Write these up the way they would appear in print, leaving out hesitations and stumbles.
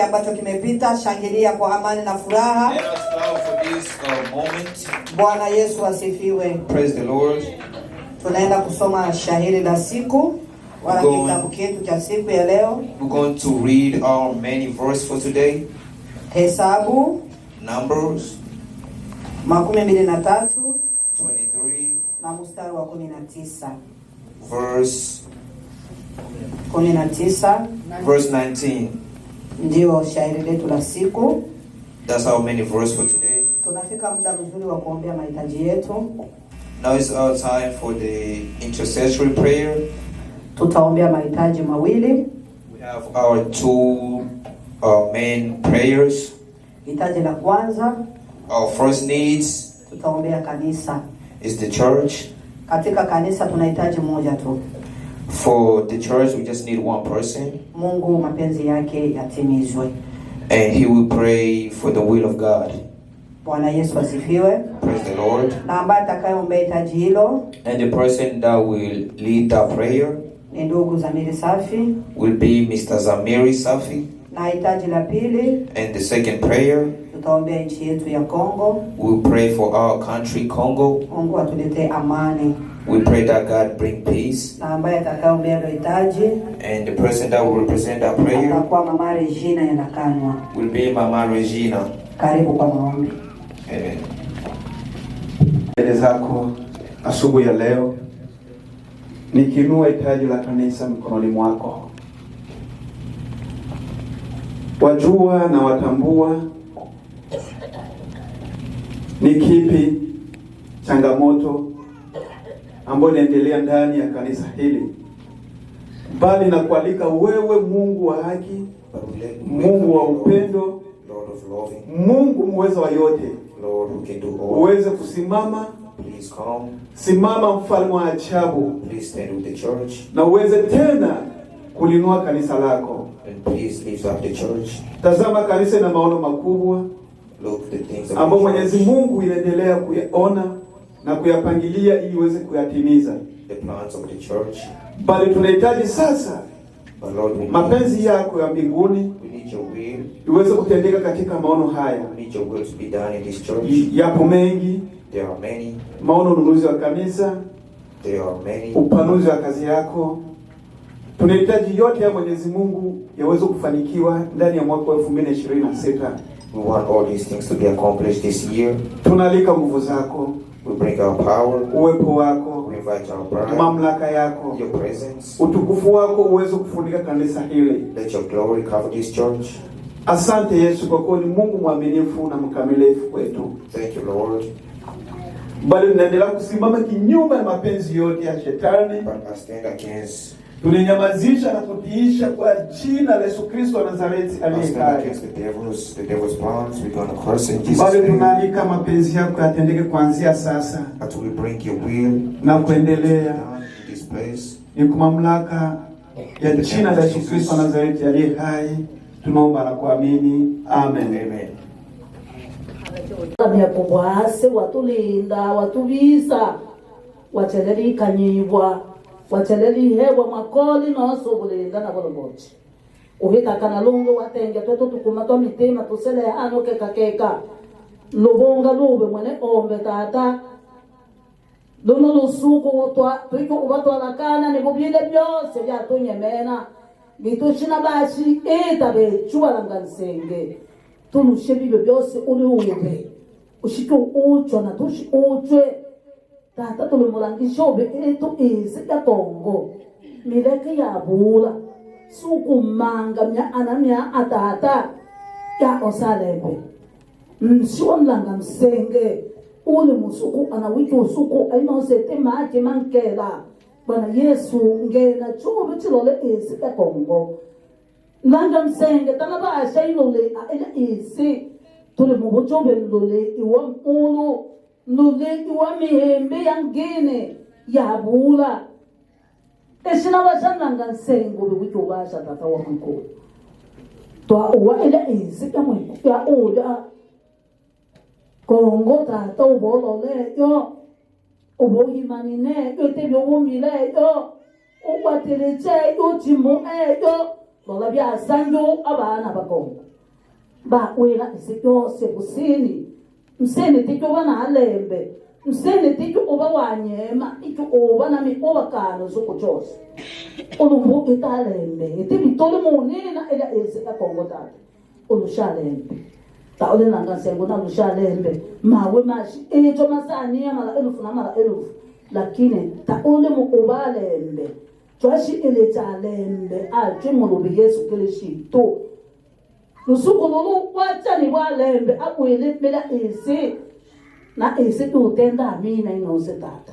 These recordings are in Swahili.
ambacho kimepita. Shangilia kwa amani na furaha. Let us clap for this moment. Bwana Yesu asifiwe. Praise the Lord. Tunaenda kusoma shairi la siku wala kitabu chetu cha siku ya leo. We're going to read our main verse for today. Hesabu Numbers 23 na mstari wa 19. Verse 19. Ndio shairi letu la siku. That's our main verse for today. Tunafika muda mzuri wa kuombea mahitaji yetu. Now is our time for the intercessory prayer. Tutaombea mahitaji mawili. We have our two main prayers. Hitaji la kwanza, Our first needs tutaombea kanisa. is the church. Katika kanisa tunahitaji moja tu. For the church, we just need one person. Mungu mapenzi yake yatimizwe. And he will pray for the will of God. Bwana Yesu asifiwe. Praise the Lord. Na ambaye atakayeombea hitaji hilo And the person that will lead that prayer ni ndugu Zamiri Safi. will be Mr. Zamiri Safi. Na hitaji la pili, And the second prayer, tutaombea nchi yetu ya Kongo. we'll pray for our country, Congo. Mungu atuletee amani. We pray that God bring peace. Na ambaye atakayeombea hilo hitaji And the person that will represent that prayer atakuwa Mama Regina Yanakanwa. will be Mama Regina. Karibu kwa maombi. Amen. Mbele zako asubuhi ya leo nikiinua hitaji la kanisa mikononi mwako. Wajua na watambua ni kipi changamoto ambayo inaendelea ndani ya kanisa hili, bali na kualika wewe, Mungu wa haki, Mungu wa upendo, Lord of loving, Mungu muweza wa yote, Lord who can do all. uweze kusimama. Please come. Simama mfalme wa ajabu, Please stand with the church. na uweze tena kulinua kanisa lako. And please lift up the church. Tazama kanisa na maono makubwa Look the things of ambayo the Mwenyezi church, Mungu inaendelea kuyaona na kuyapangilia ili uweze kuyatimiza. the plans of the church. Bali tunahitaji sasa But Lord, we mapenzi yako ya mbinguni need your will. iweze kutendeka katika maono haya. We need your will to be done in this church. Yapo mengi, There are many. maono, ununuzi wa kanisa, There are many. upanuzi wa kazi yako. Tunahitaji yote ya Mwenyezi Mungu yaweze kufanikiwa ndani ya mwaka wa 2026. We want all these things to be accomplished this year. Tunaalika nguvu zako, We bring our power. uwepo wako, We invite our pride. mamlaka yako, Your presence. utukufu wako uweze kufunika kanisa hili. Let your glory cover this church. Asante Yesu kwa kuwa ni Mungu mwaminifu na mkamilifu kwetu. Thank you, Lord. Bali tunaendelea kusimama kinyume na mapenzi yote ya shetani. But I stand against, Tulinyamazisha na kutiisha kwa jina la Yesu Kristo wa Nazareti aliye stand hai. against the devil's plans. We're going to curse in Jesus' Bali name. tunaalika mapenzi yako yatendeke kuanzia sasa That we bring your will na kuendelea. down in this place. Ni kwa mamlaka ya jina la Yesu Kristo wa Nazareti aliye hai tunaomba na kuamini. Amen. Amen. Bwase watulinda watuvisa wacheleli kanyibwa wacheleli hewa makoli noso bulinda na bolobochi uhita kana lungu watenge twetu tukuma to mitima tusele ano keka lubonga lube mwene ombe tata luno lusuku utwa tuiko ubatwa lakana ni bubile byose byatunyemena bitushina bashi etabe chwala ngansenge tulushe bibyo byose uli ube ushike ucho na tushi uche tata tulumulangisha ube eto eze ya Kongo mireke ya bula suku manga mya anamya atata ya osalebe mshonlanga msenge uli musuku anawiki usuku ainosete maji mankela Bwana Yesu ngena chube chilole eze ya Kongo Langa msenge tanabasha ilole ila isi tuli mubuchobe lole iwa mulu lole iwa mihembe yangine yabula esina bashananga nsengo biwiko basha tata wa mko to uwa ila isi ya mko ya oda Kongo tata ubolole yo uboyimanine yo tebyo wumile yo ubateleche yo timu yo lola bya sanyo abana bakongo ba wela isityose kusini msene tiko bana alembe msene tiko oba wanyema ito oba na mi oba kano zokujose olumbu italembe itibitole monena ela ese akongotata olushalembe ta ole nanga sengo na lushalembe mawe mashi eto masani ya mala elufu na mala elufu lakini ta ole mo obalembe twashi ele talembe aje mo lobi Yesu Kristo lusuku lolu wacha ni walembe akwele pela ese na ese tutenda amina inose tata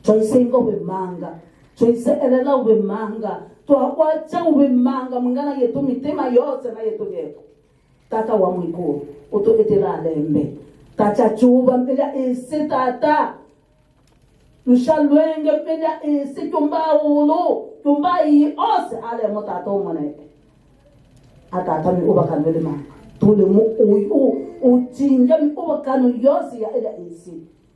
choisengo wemanga choise elela wemanga twakwacha wemanga mungana yetu mitema yose na yetu yetu tata wa mwikuru uto etela lembe tata chuba pela ese tata lushalwenge pela ese tumbaulo tumbai ose ale motato mone atata mi ubakano le ma tole mo o tinga mi ubakano yose ya ela ese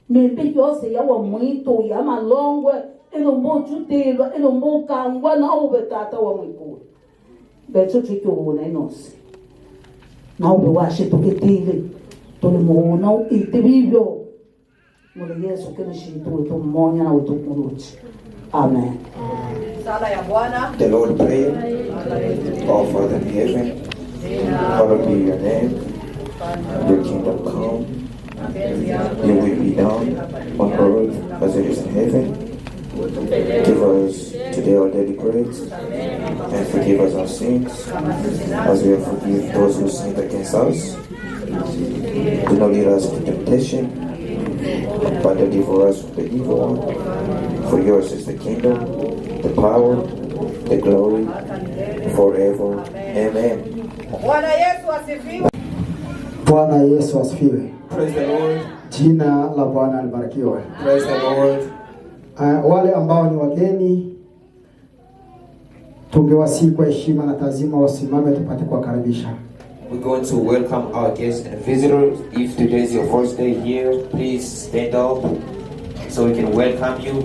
membe yose ya wa mwito ya malongwe elombo chutelo elombo kangwa na ubetata wa mwikuru becho chikubona inose na ube washe toketile tole mo na itibibyo Mwana Yesu Kristo wetu mmoja na wetu mmoja. Amen. Sala ya Bwana. The Lord pray. Our Father in heaven, hallowed be your name. Your kingdom come. Your will be done on earth as it is in heaven. Give us today our daily bread and forgive us our sins as we have forgiven those who sinned against us. Do not lead us into temptation, but deliver us from the evil one. For yours is the kingdom, the power, the glory, forever. Amen. Bwana Yesu asifiwe. Bwana Yesu asifiwe. Praise the Lord. Jina la Bwana libarikiwe. Praise the Lord. Wale ambao ni wageni tungewasihi kwa heshima na tazima wasimame tupate kuwakaribisha. We're going to welcome our guests and visitors. If today is your first day here, please stand up so we can welcome you.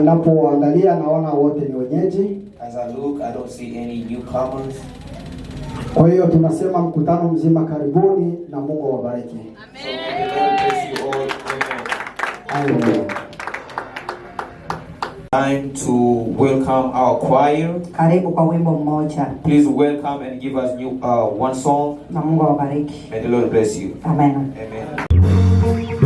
Napoangalia naona wote ni wenyeji. As I look, I don't see any newcomers. Kwa hiyo tunasema mkutano mzima karibuni na Mungu awabariki. Amen. Amen. Time to welcome our choir. Karibu kwa wimbo mmoja. Please welcome and give us one song. Na Mungu awabariki. May the Lord bless you. Amen. Amen.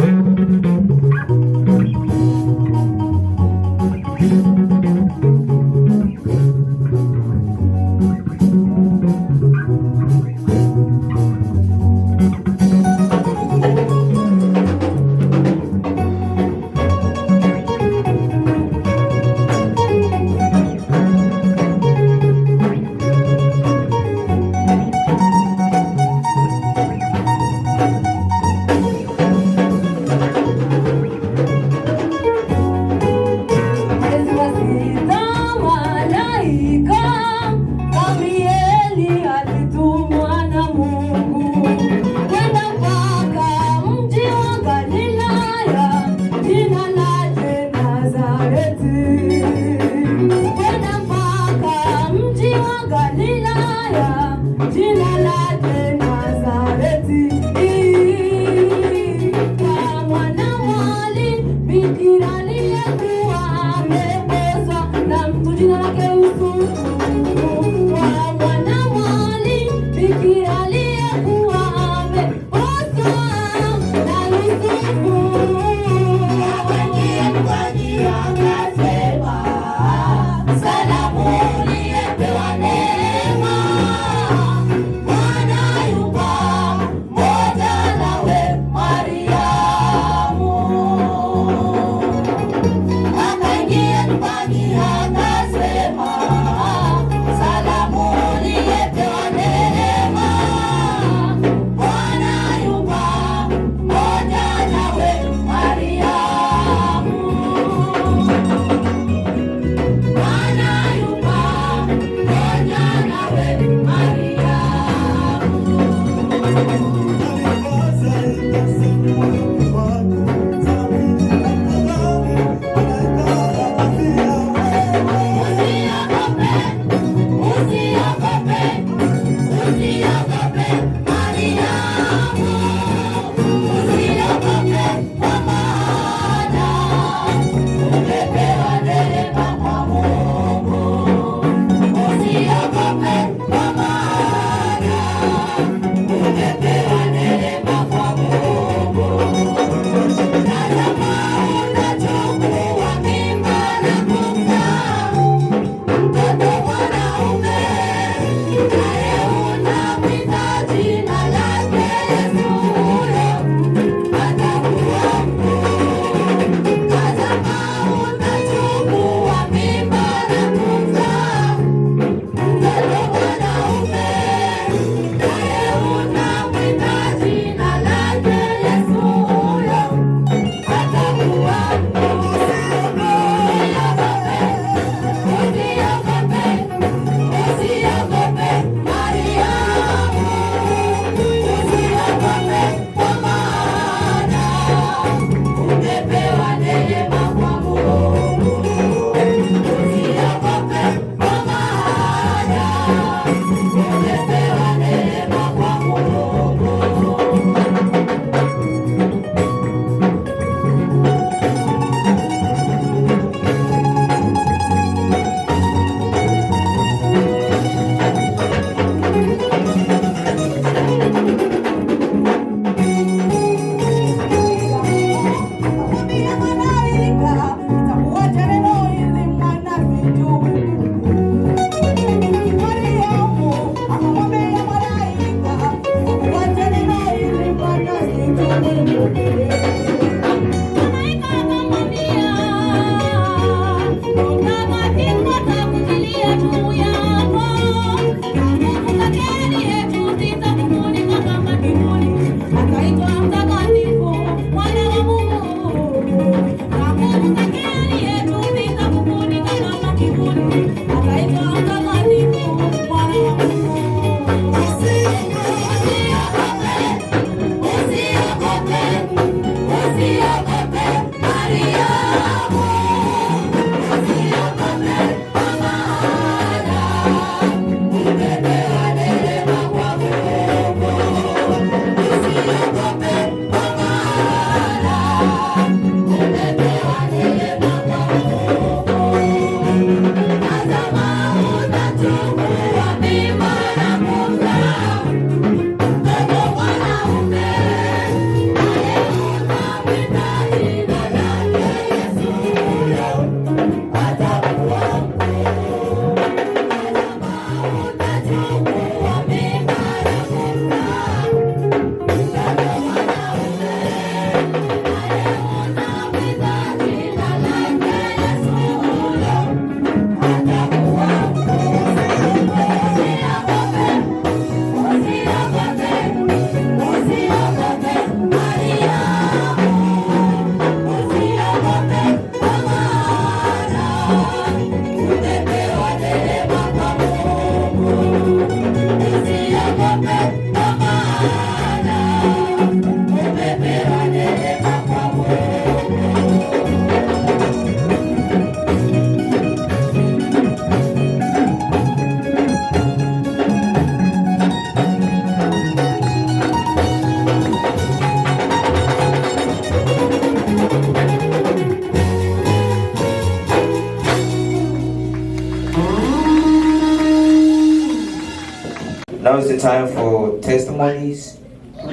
Now is the time for testimonies.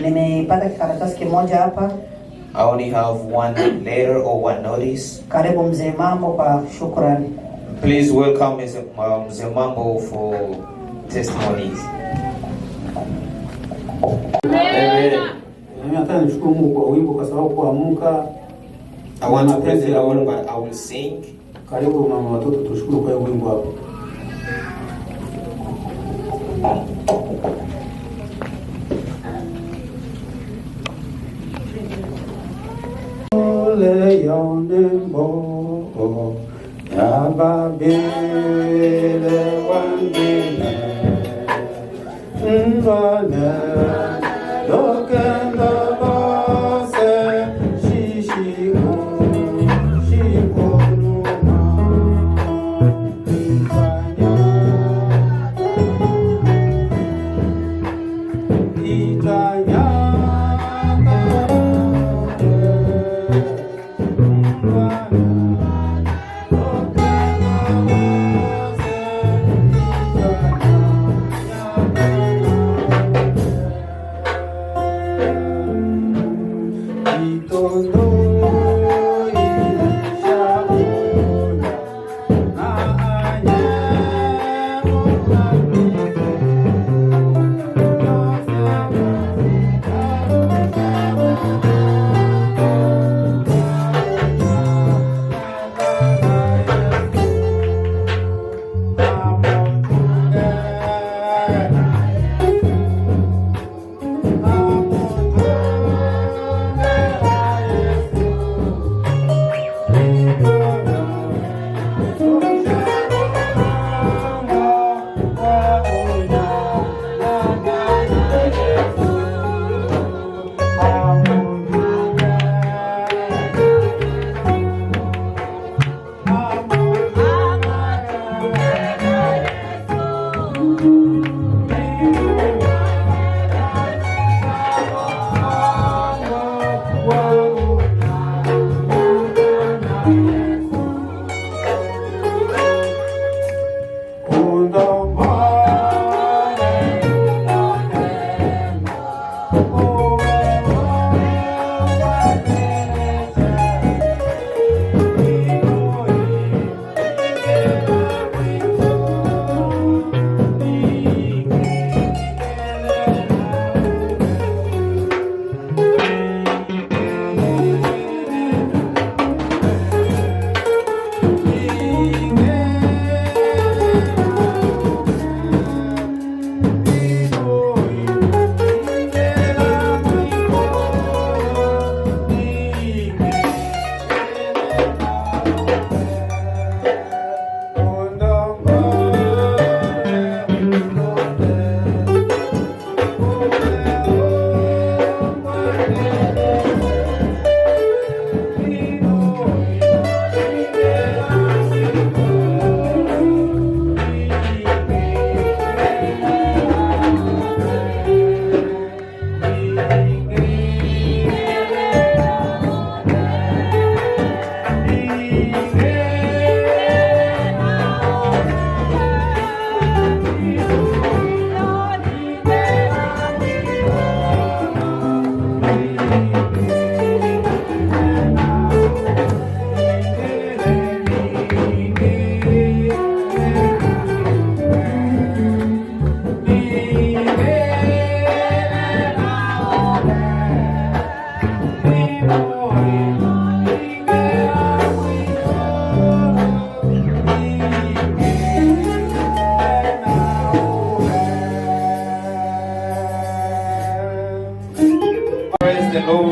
Nimepata kikaratasi kimoja hapa. I only have one letter or one notice. Karibu Mzee Mambo kwa shukrani. Please welcome Mzee Mambo for testimonies. Mimi nataka nishukuru Mungu kwa wimbo kwa sababu kuamka. I want to praise the Lord, but I will sing. Karibu mama watoto, tushukuru kwa wimbo hapo. Ole yonembo ya babele wangine ndole lokendo bose shishiku shikonuma itanya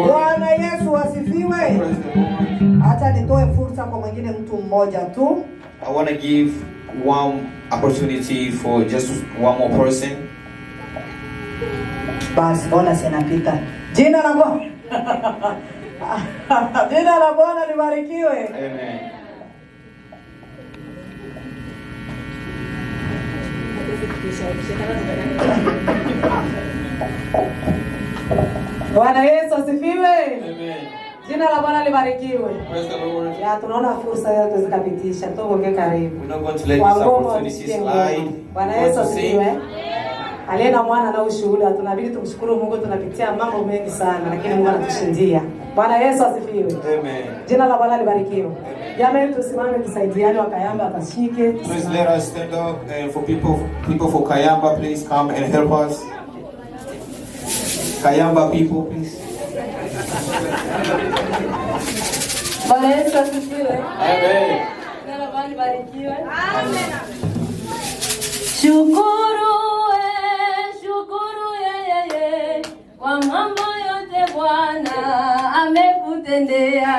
Bwana Yesu asifiwe. Acha nitoe fursa kwa mwingine mtu mmoja tu. I want to give one opportunity for just one more person. Basi bona sinapita. Jina la Bwana. Jina la Bwana libarikiwe. Amen. Bwana Yesu asifiwe. Amen. Jina la Bwana libarikiwe. Praise the Lord. Ya tunaona fursa hiyo tuzikapitisha. Tuko karibu. We're not going to let this opportunity slide. Bwana Yesu asifiwe. aliye na Mwana na ushuhuda. Tunabidi tumshukuru Mungu, tunapitia mambo mengi sana lakini Mungu anatushindia. Bwana Yesu asifiwe. Amen. Jina la Bwana libarikiwe. Jamani tusimame tusaidiane wa Kayamba atashike. Please let us stand up, and for people for Kayamba, please come and help us. Kayamba people, please. Bwana Yesu asifiwe. Amen. Jina la Bwana libarikiwe. Amen. Shukuru yeye kwa mambo yote Bwana amekutendea.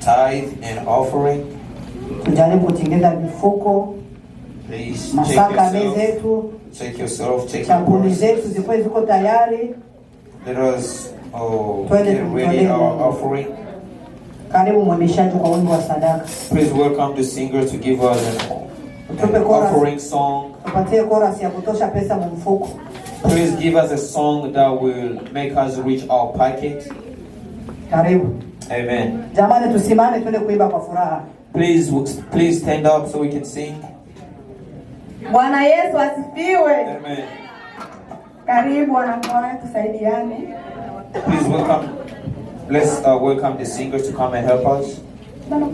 Tithe and offering. Tujaribu kutengeneza mifuko, Please masaka zetu, chakula zetu zikuwe ziko tayari. Let us get ready our offering. Karibu mwendeshaji kwa wingi wa sadaka. Please welcome the singer to give us an offering song. Tupatie chorus ya kutosha pesa mfuko. Please give us a song that will make us reach our pocket. Karibu. Amen. Jamani tusimame tuende kuimba kwa furaha. Please stand up so we can sing. Bwana Yesu asifiwe. Amen. Karibu wanapoona tusaidiane. Please welcome. Let's welcome the singers to come and help us. Yeah.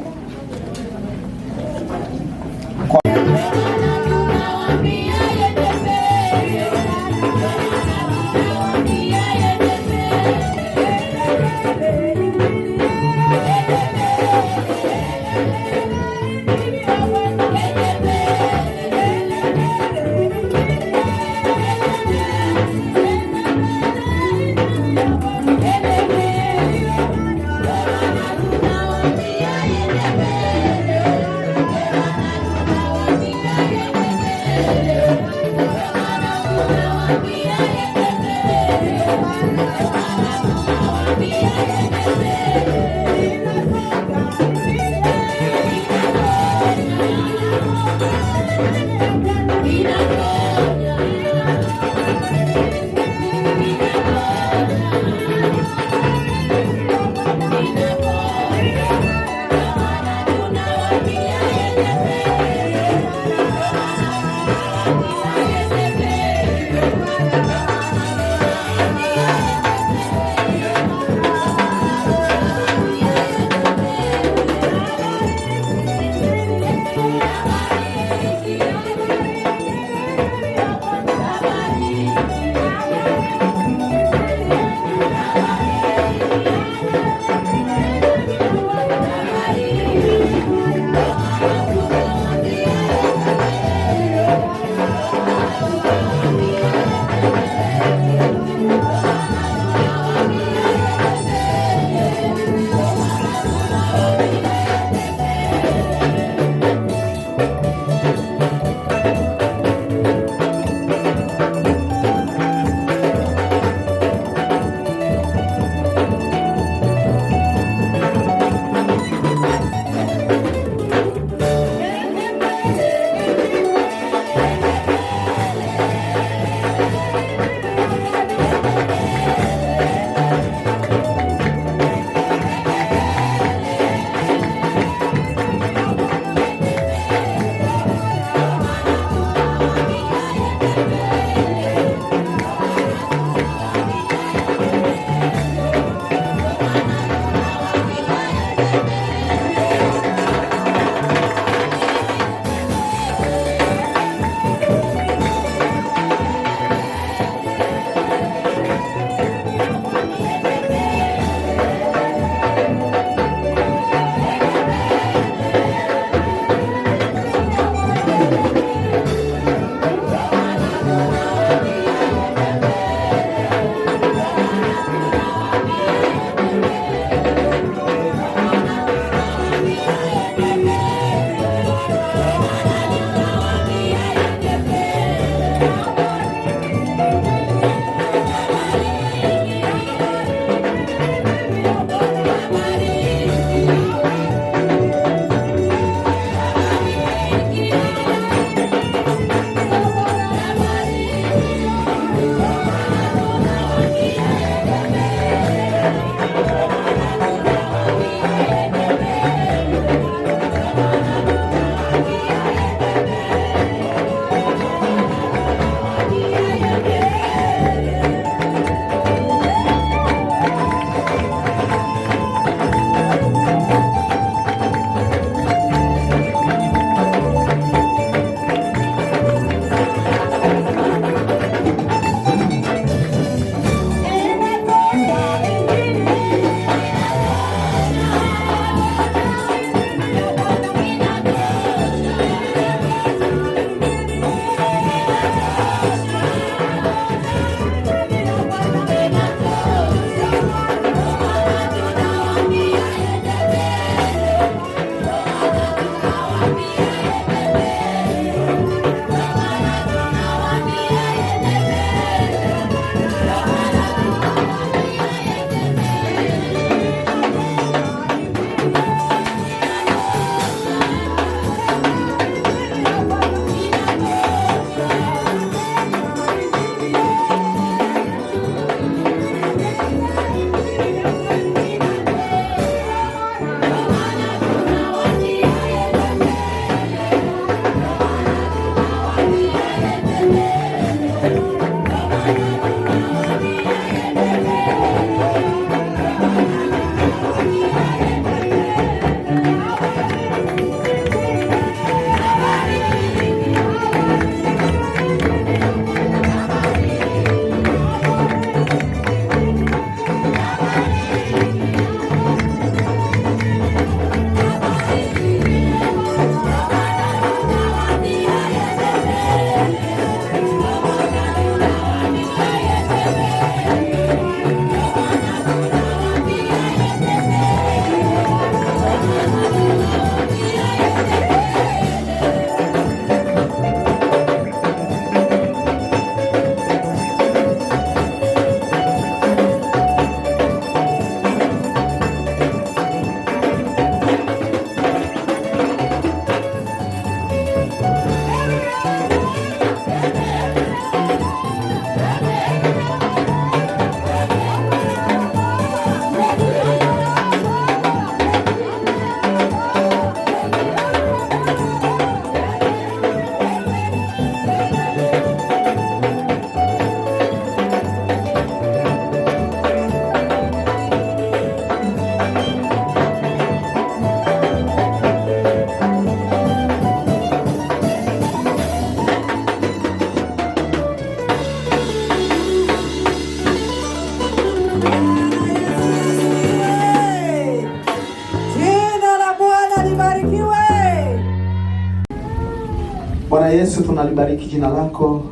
Yesu, tunalibariki jina lako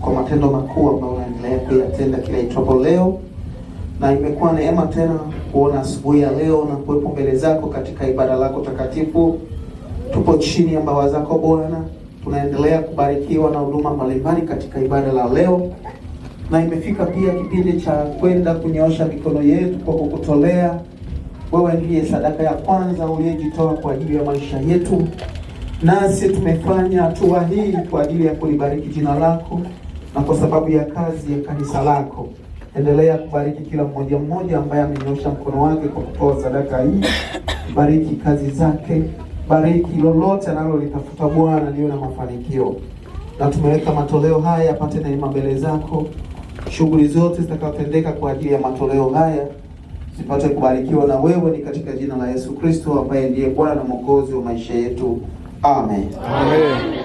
kwa matendo makuu ambayo unaendelea kuyatenda kila itwapo leo, na imekuwa neema tena kuona asubuhi ya leo na kuwepo mbele zako katika ibada lako takatifu. Tupo chini ya mbawa zako Bwana, tunaendelea kubarikiwa na huduma mbalimbali katika ibada la leo, na imefika pia kipindi cha kwenda kunyoosha mikono yetu kwa kukutolea wewe. Ndiye sadaka ya kwanza uliyejitoa kwa ajili ya maisha yetu, nasi tumefanya hatua hii kwa ajili ya kulibariki jina lako na kwa sababu ya kazi ya kanisa lako. Endelea kubariki kila mmoja mmoja ambaye amenyosha mkono wake kwa kutoa sadaka hii. Bariki kazi zake, bariki lolote analolitafuta Bwana liwe na mafanikio. Na tumeweka matoleo haya yapate neema mbele zako. Shughuli zote zitakazotendeka kwa ajili ya matoleo haya zipate kubarikiwa na wewe, ni katika jina la Yesu Kristo ambaye ndiye Bwana na Mwokozi wa maisha yetu. Amen. Amen.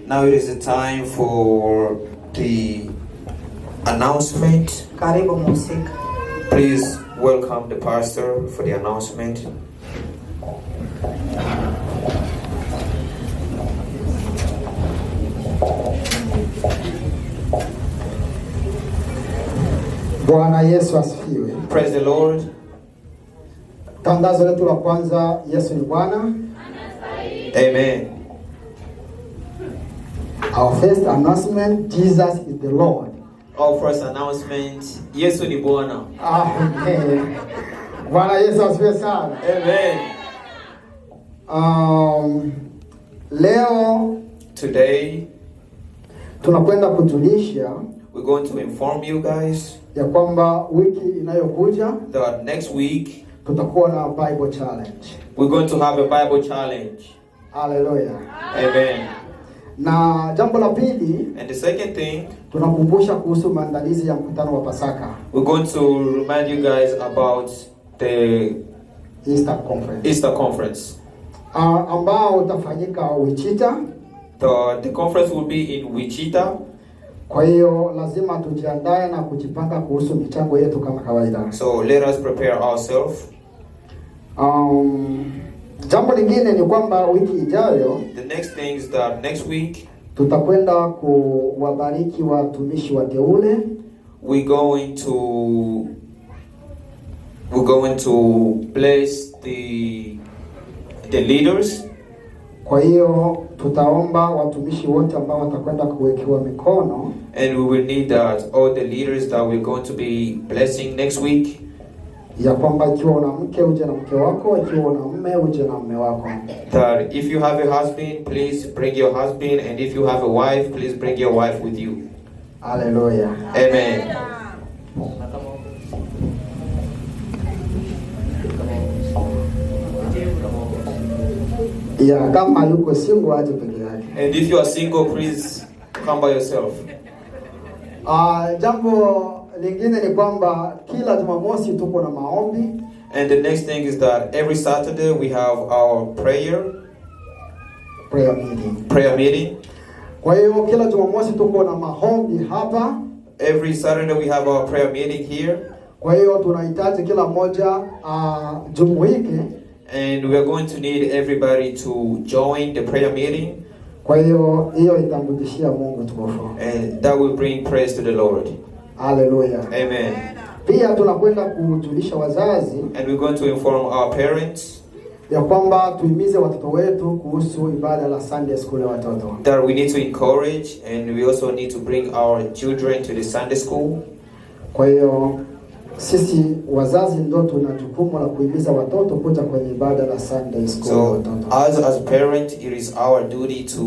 Now it is the time for the announcement. Karibu musika. Please welcome the pastor for the announcement. Bwana Yesu asifiwe. Praise the Lord. Tangazo letu la kwanza, Yesu ni Bwana. Amen. Our first announcement, Jesus is the Lord. Our first announcement, Yesu ni Bwana. Amen. Bwana Yesu asifiwe sana. Amen. Leo Today tunakwenda kujulisha we're going to inform you guys ya kwamba wiki inayokuja that next week tutakuwa na Bible challenge. we're going to have a Bible challenge. Hallelujah. Amen. Na jambo la pili, And the second thing, tunakumbusha kuhusu maandalizi ya mkutano wa Pasaka, we're going to remind you guys about the Easter Conference. Easter conference. Ambao utafanyika Wichita. The conference will be in Wichita. Kwa hiyo lazima tujiandae na kujipanga kuhusu michango yetu kama kawaida. So let us prepare ourselves. Jambo lingine ni kwamba wiki ijayo, The next thing is that next week tutakwenda kuwabariki watumishi wateule. we're going to bless the leaders. Kwa hiyo tutaomba watumishi wote ambao watakwenda kuwekewa mikono, And we will need that all the leaders that we're going to be blessing next week, ya kwamba ikiwa una mke uje na mke wako, ikiwa una mume uje na mume wako. that if you have a husband, please bring your husband, and if you have a wife, please bring your wife with you. Hallelujah. Amen. Ya kama yuko single aje peke yake. And if you are single, please come by yourself. Jambo lingine ni kwamba kila Jumamosi tuko na maombi. And the next thing is that every Saturday we have our prayer meeting. Kwa hiyo kila Jumamosi tuko na maombi hapa. Every Saturday we have our prayer meeting here. Kwa hiyo tunahitaji kila mmoja jumuike. And we are going to need everybody to join the prayer meeting. Kwa hiyo itamrudishia Mungu tukufu. And that will bring praise to the Lord. Hallelujah. Amen. Pia tunakwenda kujulisha wazazi And we're going to inform our parents ya kwamba tuimize watoto wetu kuhusu ibada la Sunday school ya watoto. that we need to encourage, and we also need to bring our children to the Sunday school. Kwa hiyo sisi wazazi ndio tuna jukumu la kuimiza watoto kuja kwenye ibada la Sunday school ya So watoto. as parents, it is our duty to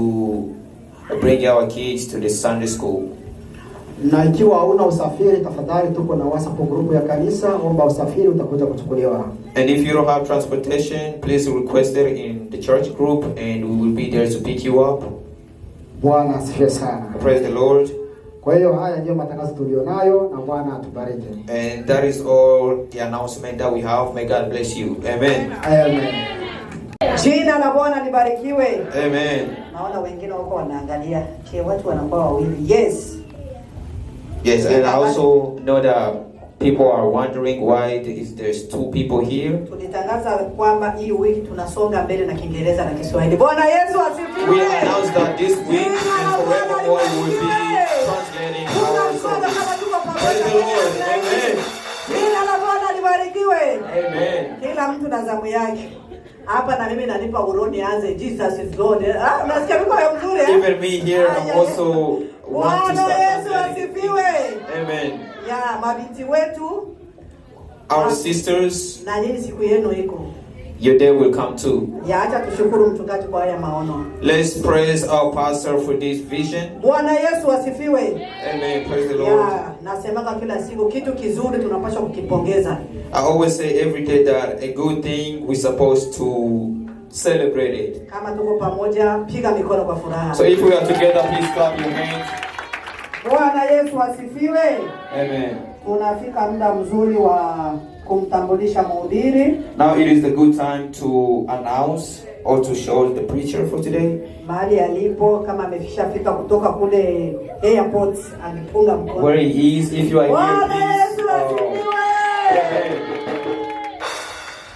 bring our kids to the Sunday school. Na ikiwa hauna usafiri, tafadhali tuko na WhatsApp group ya kanisa, omba usafiri utakuja kuchukuliwa. And if you don't have transportation, please request it in the church group, and we will be there to pick you up. Bwana asifiwe sana. Praise the Lord. Kwa hiyo haya ndio matangazo tulionayo, na Bwana atubariki. And that is all the announcement that we have. May God bless you. Amen. Amen. Jina la Bwana libarikiwe. Amen. Naona wengine wako wanaangalia. Watu wanakuwa wawili. Yes. Yes, and I also know that people are wondering why there's two people here. Tulitangaza kwamba hii wiki tunasonga mbele na Kiingereza na Kiswahili. Bwana Yesu asifiwe. We announced that this week and forevermore we will be translating our service. Praise the Lord. Amen. Jina la Bwana libarikiwe. Amen. Kila mtu na zamu yake. Hapa na mimi nanipa uroni anze Jesus is Lord. Unasikia mko mzuri eh? Even me here, I'm also want to Bwana Yesu start. asifiwe. Amen. Ya mabinti wetu, Our sisters, na nyinyi siku yenu iko. your day will come too. Ya acha tushukuru mchungaji kwa haya maono. Let's praise our pastor for this vision. Bwana Yesu asifiwe. Amen. Praise the Lord. Ya nasemanga kila siku kitu kizuri tunapaswa kukipongeza. I always say every day that a good thing we're supposed to celebrate it. Kama tuko pamoja, piga mikono kwa furaha. So if we are together, please clap your hands. Bwana Yesu asifiwe. Amen. Tunafika muda mzuri wa kumtambulisha mhubiri. Now it is the good time to announce or to show the preacher for today. Mahali alipo kama ameshafika kutoka kule airport alipunga mkono. Where he is, if you are here, please.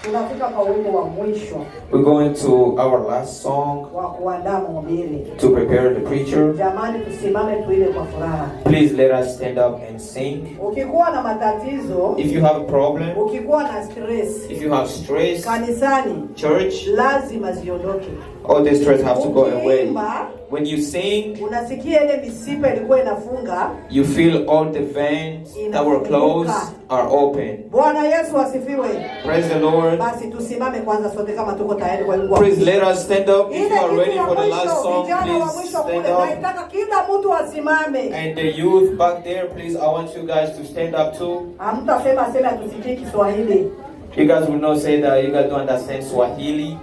Tunafika kwa wimbo wa mwisho. We're going to our last song Wa kuandaa mhubiri. to prepare the preacher. Jamani, tusimame tuile kwa furaha. Please let us stand up and sing. Ukikuwa na matatizo, If you have a problem, ukikuwa na stress, if you have stress, kanisani church, lazima ziondoke. all the stress have to go away. Ukiimba, When you sing, unasikia ile misipa ilikuwa inafunga. you feel all the veins that were closed are open. Bwana Yesu asifiwe. Praise the Lord. Basi tusimame kwanza sote kama tuko tayari kwa wimbo. Please let us stand up. If you Ile are kitu ready ya for the mwisho, last song, vijana wa please mwisho stand kule, up. naitaka kila mtu asimame. And the youth back there, please, I want you guys to stand up too. Hamtasema sema tusikie Kiswahili. You guys will not say that you guys don't understand Swahili.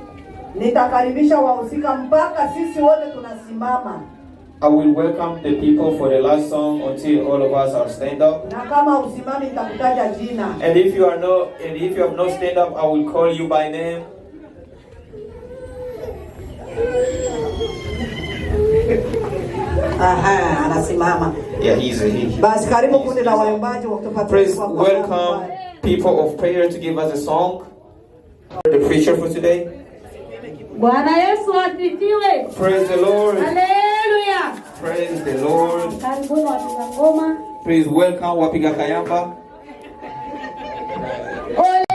Nitakaribisha wahusika mpaka sisi wote tunasimama. I will welcome the people for the last song until all of us are stand up. Na kama usimami nitakutaja jina. And if you have no stand up, I will call you by name. Aha, anasimama. Yeah, he's he. Basi karibu kundi la waimbaji wa kutupatia Please kwa welcome people of prayer to give us a song. The preacher for today. Bwana Yesu asifiwe. Praise the Lord. Haleluya. Praise the Lord. Karibuni wapiga ngoma. Please welcome wapiga kayamba. Ole.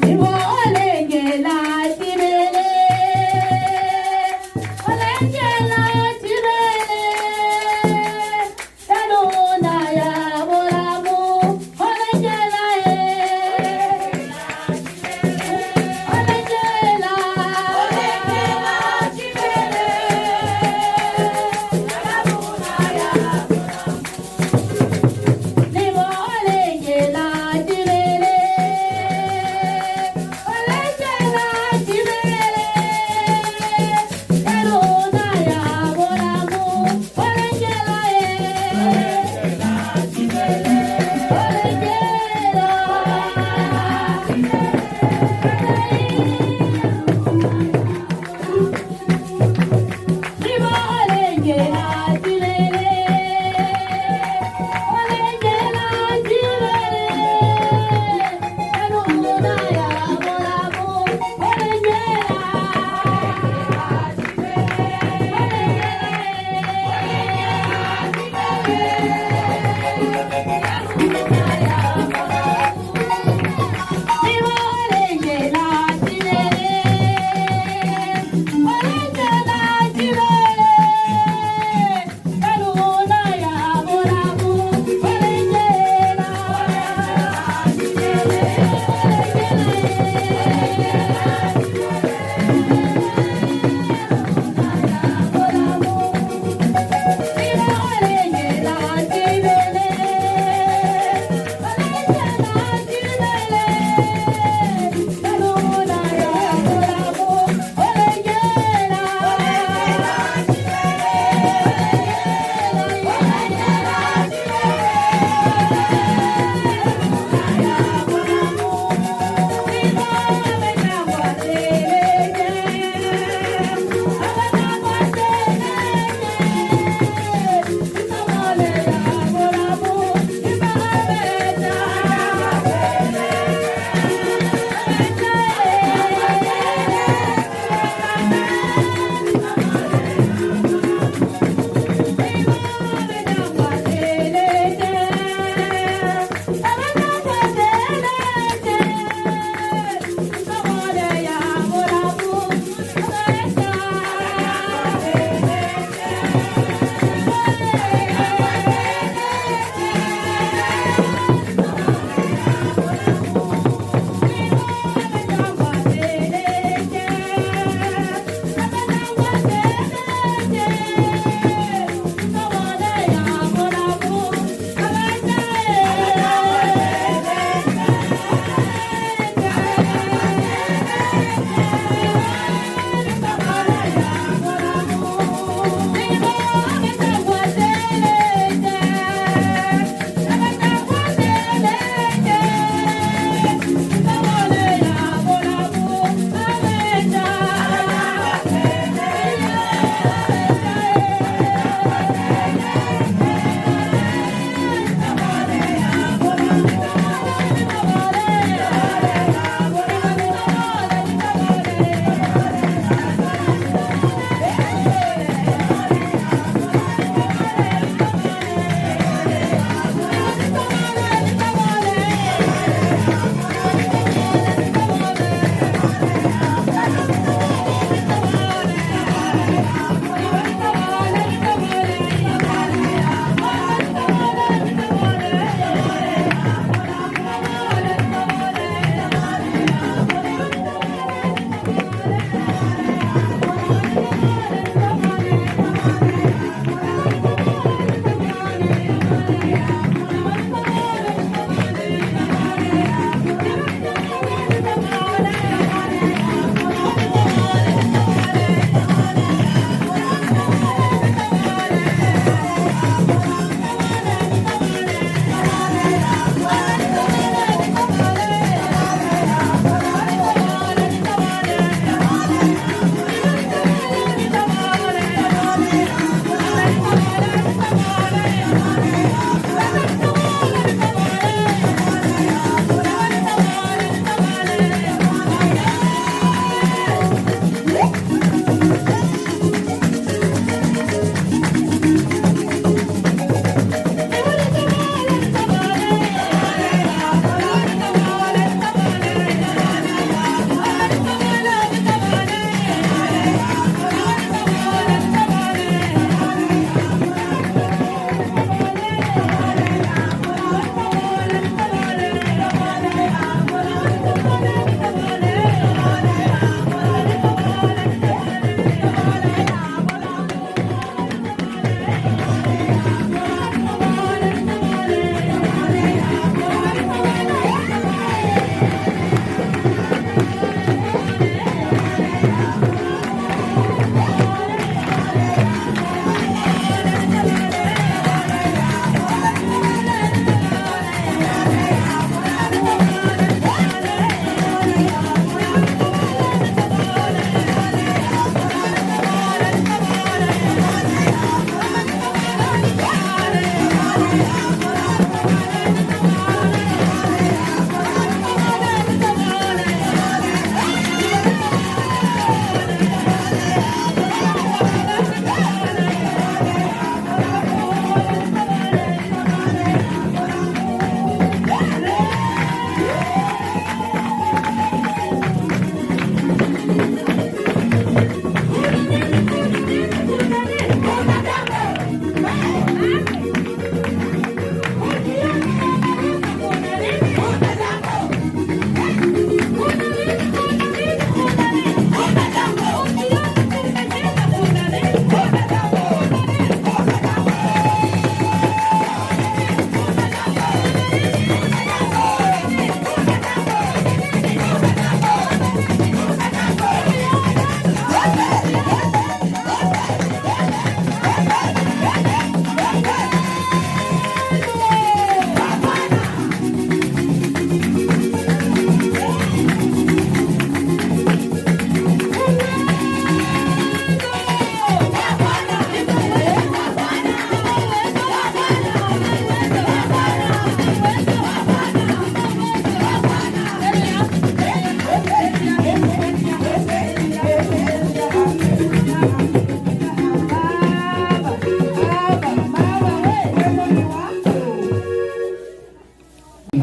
Nibo ole ngela tibele. Ole ngela tibele. Tanona ya boramu. Ole ngela e. Ole ngela. Ole ngela.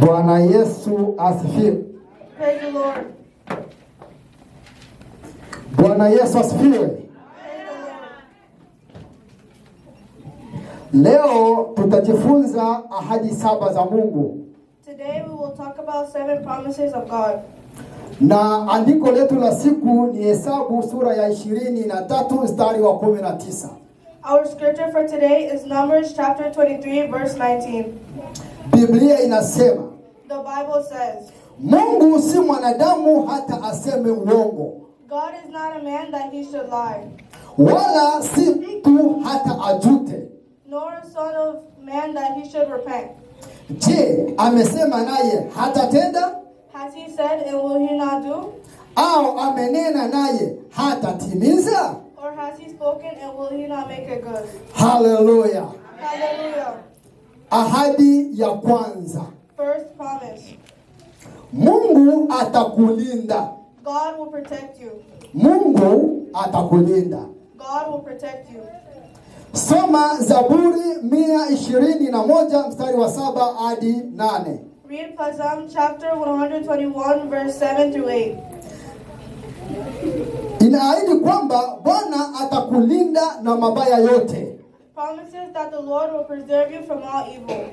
Bwana Yesu asifiwe. Praise the Lord. Bwana Yesu asifiwe. Leo tutajifunza ahadi 7 za Mungu. Today we will talk about 7 promises of God. Na andiko letu la siku ni Hesabu sura ya 23 mstari wa 19. Our scripture for today is Numbers chapter 23 verse 19. Biblia inasema, The Bible says, Mungu si mwanadamu hata aseme uongo, God is not a man that he should lie, wala si mtu hata ajute. nor a son of man that he should repent. Je, amesema naye hatatenda? Has he said and will he not do? Au amenena naye hatatimiza? Or has he spoken and will he not make it good? Haleluya. Hallelujah. Ahadi ya kwanza, First promise, Mungu atakulinda. God will protect you. Mungu atakulinda. God will protect you. Soma Zaburi 121 mstari wa 7 hadi 8. Read Psalm chapter 121 verse 7 through 8. Inaahidi kwamba Bwana atakulinda na mabaya yote. Promises that the Lord will preserve you from all evil.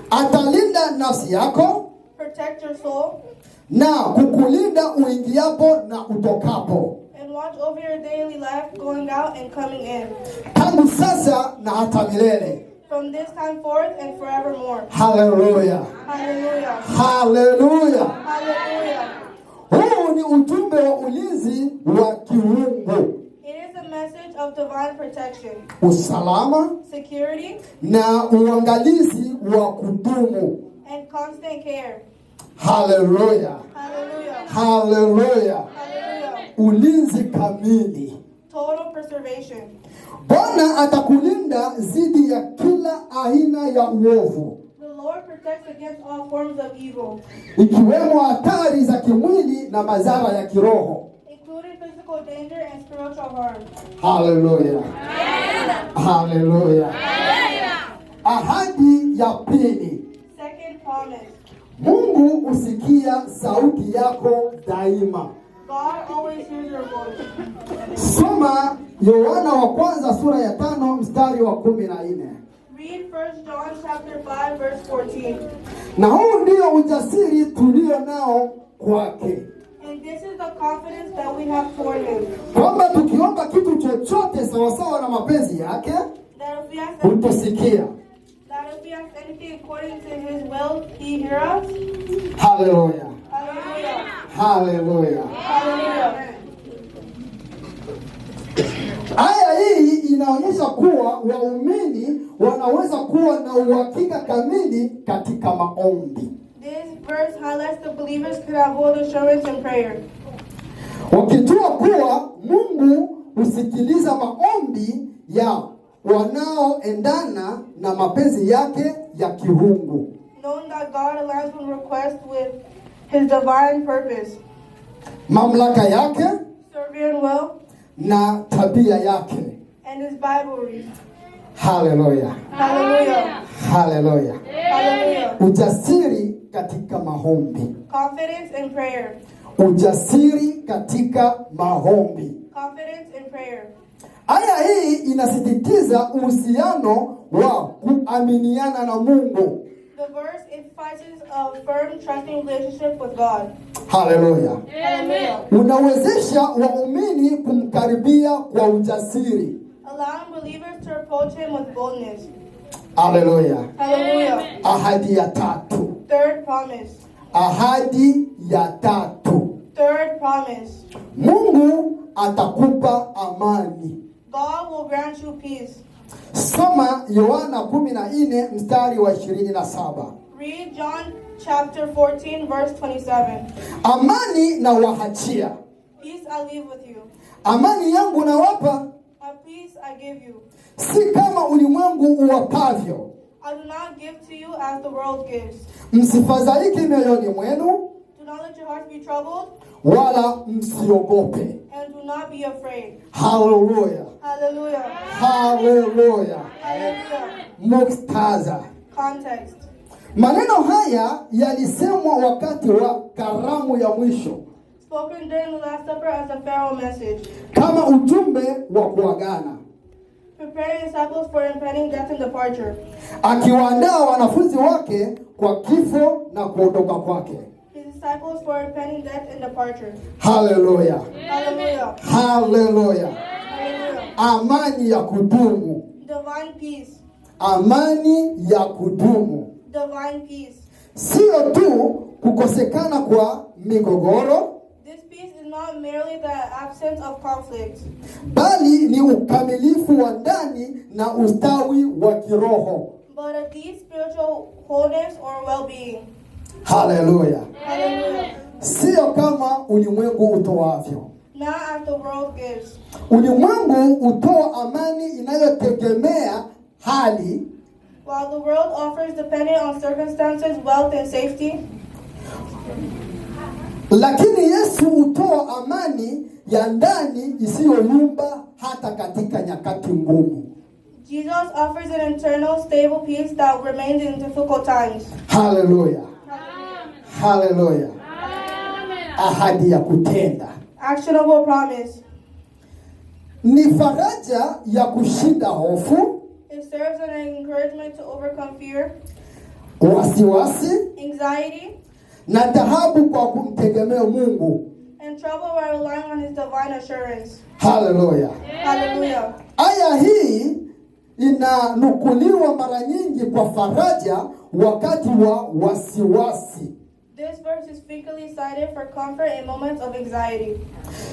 Atalinda nafsi yako Protect your soul na kukulinda uingiapo na utokapo, and watch over your daily life going out and coming in. tangu sasa na hata milele. From this time forth and forevermore. Haleluya. Hallelujah. Haleluya. Hallelujah. Huu ni ujumbe wa ulinzi wa kiungu, It is a message of divine protection, usalama security, na uangalizi wa kudumu. and constant care. Haleluya. Hallelujah. Haleluya. Hallelujah. Ulinzi kamili. Total preservation. Bwana atakulinda dhidi ya kila aina ya uovu, The Lord protects against all forms of evil, ikiwemo hatari za kimwili na madhara ya kiroho. including physical danger and spiritual harm. Haleluya. Haleluya. Ahadi ya pili, Second promise, Mungu husikia sauti yako daima. God always hears your voice. Soma Yohana wa kwanza sura ya 5 mstari wa 14. Read 1 John chapter 5 verse 14. Na huu ndio ujasiri tulio nao kwake, And this is the confidence that we have toward him, kwamba tukiomba kitu chochote sawasawa na mapenzi yake that if we ask anything, hutusikia. according to his will, he hears us. Haleluya. Hallelujah. Haleluya. Hallelujah. Aya hii inaonyesha kuwa waumini wanaweza kuwa na uhakika kamili katika maombi, This verse highlights the believers could have full assurance in prayer, wakijua kuwa Mungu husikiliza maombi ya wanaoendana na mapenzi yake ya kiungu. knowing that God aligns with requests with his divine purpose, Mamlaka yake sovereign will, na tabia yake. and his Bible. Haleluya. Hallelujah. Haleluya. Hallelujah. Ujasiri katika maombi. Confidence in prayer. Ujasiri katika maombi. Confidence in prayer. Aya hii inasisitiza uhusiano wa kuaminiana na Mungu. The verse emphasizes a firm, trusting relationship with God. Haleluya. Hallelujah. Unawezesha waumini kumkaribia kwa ujasiri. Allowing believers to approach him with boldness. Haleluya. Hallelujah. Ahadi ya tatu. Third promise. Ahadi ya tatu. Third promise. Mungu atakupa amani. God will grant you peace. Soma Yohana 14 mstari wa 27. Read John chapter 14 verse 27. Amani na wahachia, Peace I leave with you. amani yangu nawapa, A peace I give you. si kama ulimwengu uwapavyo. I do not give to you as the world gives. Msifadhaike mioyoni mwenu, Do not let your hearts be troubled, wala msiogope. and do not be afraid. Haleluya. Hallelujah. Haleluya. Hallelujah. Muktadha. Context. Maneno haya yalisemwa wakati wa karamu ya mwisho, spoken during the Last Supper as a farewell message, kama ujumbe wa kuagana, preparing disciples for impending death and departure, akiwaandaa wanafunzi wake kwa kifo na kuondoka kwake. his disciples for impending death and departure. Haleluya, Hallelujah. haleluya. Hallelujah. Amani ya kudumu, Divine peace. amani ya kudumu. Divine peace. Sio tu kukosekana kwa migogoro, This peace is not merely the absence of conflict, bali ni ukamilifu wa ndani na ustawi wa kiroho. but a deep spiritual wholeness or well-being. Haleluya. Hallelujah. Sio kama ulimwengu utoavyo. Not as the world gives. Ulimwengu utoa amani inayotegemea hali, While the world offers depending on circumstances, wealth, and safety, lakini Yesu hutoa amani ya ndani isiyoyumba hata katika nyakati ngumu. Jesus offers an internal, stable peace that remains in difficult times. Haleluya. Haleluya. Ahadi ya kutenda. Actionable promise. Ni faraja ya kushinda hofu, It serves as an encouragement to overcome fear, wasiwasi anxiety, na taabu kwa kumtegemea Mungu. and trouble while relying on His divine assurance. Haleluya. Hallelujah. Aya hii inanukuliwa mara nyingi kwa faraja wakati wa wasiwasi, This verse is frequently cited for comfort in moments of anxiety,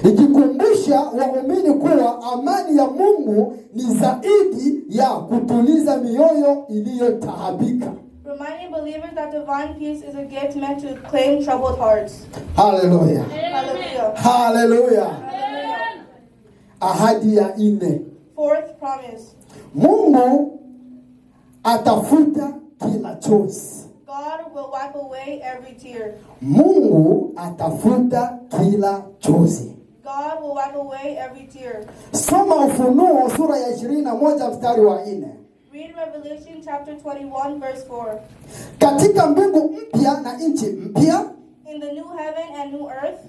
ikikumbusha waumini kuwa amani ya Mungu ni zaidi ya kutuliza mioyo iliyotaabika. reminding believers that divine peace is a gift meant to claim troubled hearts. Haleluya. Hallelujah. Haleluya. Hallelujah. Ahadi ya 4. Fourth promise. Mungu atafuta kila chozi. God will wipe away every tear. Mungu atafuta kila chozi. God will wipe away every tear. Soma Ufunuo sura ya 21 mstari wa 4. Read Revelation chapter 21 verse 4. Katika mbingu mpya na nchi mpya, In the new heaven and new earth,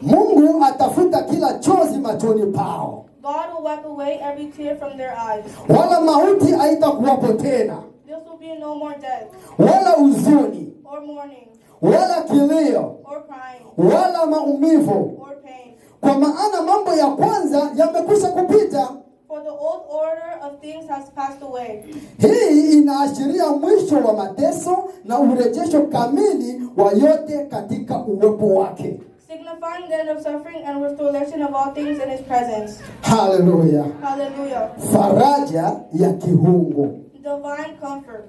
Mungu atafuta kila chozi machoni pao. God will wipe away every tear from their eyes. Wala mauti haitakuwapo tena, There will be no more death, wala huzuni, or mourning, wala kilio, or crying, wala maumivu, or pain. kwa maana mambo ya kwanza yamekwisha kupita. For the old order of things has passed away. Hii inaashiria mwisho wa mateso na urejesho kamili wa yote katika uwepo wake. Signifying the end of suffering and restoration of all things in His presence. Haleluya. Hallelujah. Faraja ya kiungu. Divine comfort.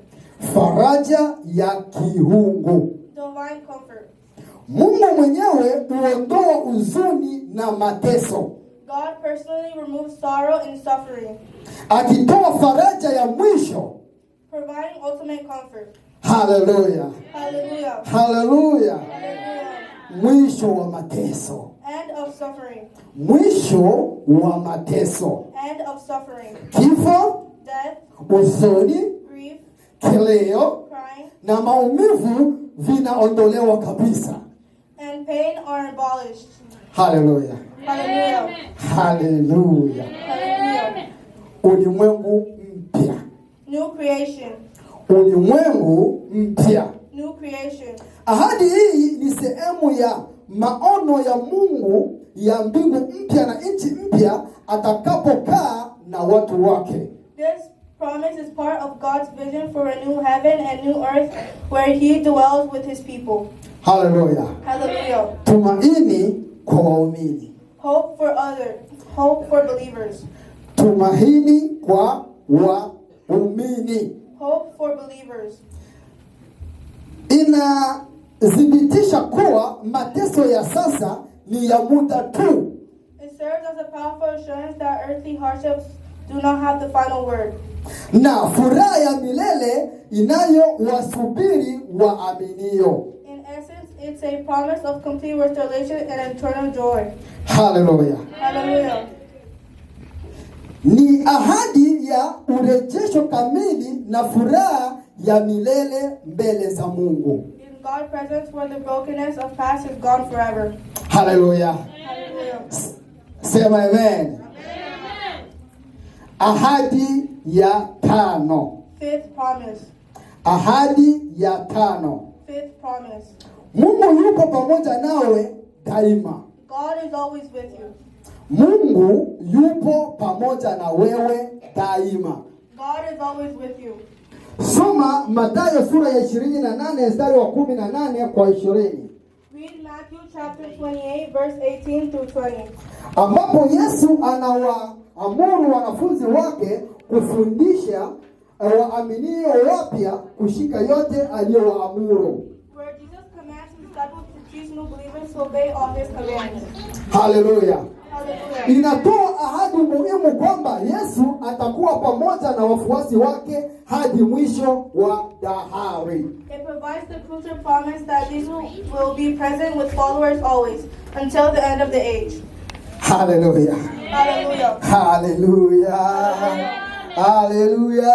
Faraja ya kiungu. Divine comfort. Mungu mwenyewe huondoa huzuni na mateso, God personally removes sorrow and suffering, akitoa faraja ya mwisho. providing ultimate comfort. Haleluya. Hallelujah. Haleluya. Hallelujah. Mwisho wa mateso. End of suffering. Mwisho wa mateso. End of suffering. Kifo, Death, huzuni, grief, kilio crying, na maumivu vinaondolewa kabisa. and pain are abolished. Haleluya. Hallelujah. Haleluya. Hallelujah. Ulimwengu mpya. New creation. Ulimwengu mpya. New creation. Ahadi hii ni sehemu ya maono ya Mungu ya mbingu mpya na nchi mpya atakapokaa na watu wake. This promise is part of God's vision for a new heaven and new earth where He dwells with His people. Haleluya. Hallelujah. Tumaini kwa waumini. Hope for others. Hope for believers. Tumaini kwa waumini. Hope for believers. Inadhibitisha kuwa mateso ya sasa ni ya muda tu. It serves as a powerful assurance that earthly hardships do not have the final word. Na furaha ya milele inayowasubiri waaminio. In essence, it's a promise of complete restoration and eternal joy. Haleluya. Hallelujah. Ni ahadi ya urejesho kamili na furaha ya milele mbele za Mungu. In God's presence where the brokenness of past is gone forever. Haleluya. Hallelujah. Sema amen. Ahadi ya 5. Fifth promise. Ahadi ya 5. Fifth promise. Mungu yupo pamoja nawe daima. God is always with you. Mungu yupo pamoja na wewe daima. God is always with you. Soma Mathayo sura ya 28 mstari wa 18 kwa 20. Read Matthew chapter 28 verse 18 through 20. Ambapo Yesu anawaamuru wanafunzi wake kufundisha waaminio wapya kushika yote aliyowaamuru. Where Jesus commands his disciples to teach new believers to obey all his commands. Haleluya. Hallelujah. Inatoa ahadi muhimu kwamba Yesu atakuwa pamoja na wafuasi wake hadi mwisho wa dahari. It provides the crucial promise that Jesus will be present with followers always until the end of the age. Haleluya. Hallelujah. Haleluya. Haleluya.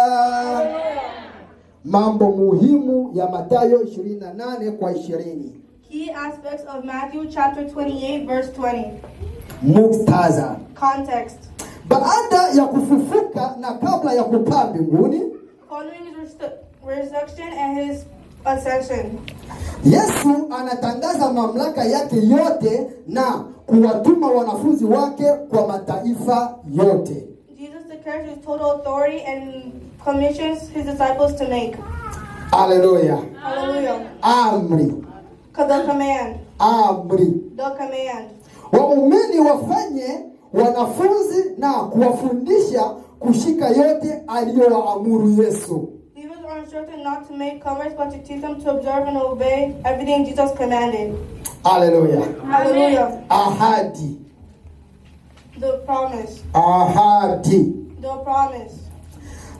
Mambo muhimu ya Mathayo 28 kwa 20. Key aspects of Matthew chapter 28 verse 20. Muktadha. Context. Baada ya kufufuka na kabla ya kupaa mbinguni, Following his resurrection and his ascension, Yesu anatangaza mamlaka yake yote na kuwatuma wanafunzi wake kwa mataifa yote. Jesus declares his total authority and commissions his disciples to make. Haleluya. Hallelujah. Amri. The command. Amri. The command. Waumini wafanye wanafunzi na kuwafundisha kushika yote aliyowaamuru Yesu. Believers are instructed not to make converts but to teach them to observe and obey everything Jesus commanded. Haleluya. Hallelujah. Ahadi. The promise. Ahadi. The promise.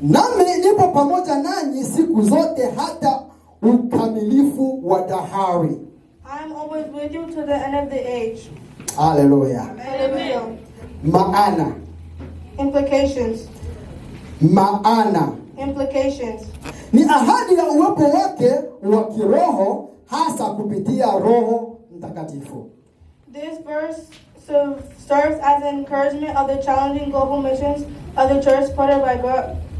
Nami nipo pamoja nanyi siku zote hata ukamilifu wa dahari. I am always with you to the end of the age. Haleluya. Hallelujah. Maana. Implications. Maana. Implications. Ni ahadi ya uwepo wake wa kiroho hasa kupitia Roho Mtakatifu. This verse serves as an encouragement of the challenging global missions of the church supported by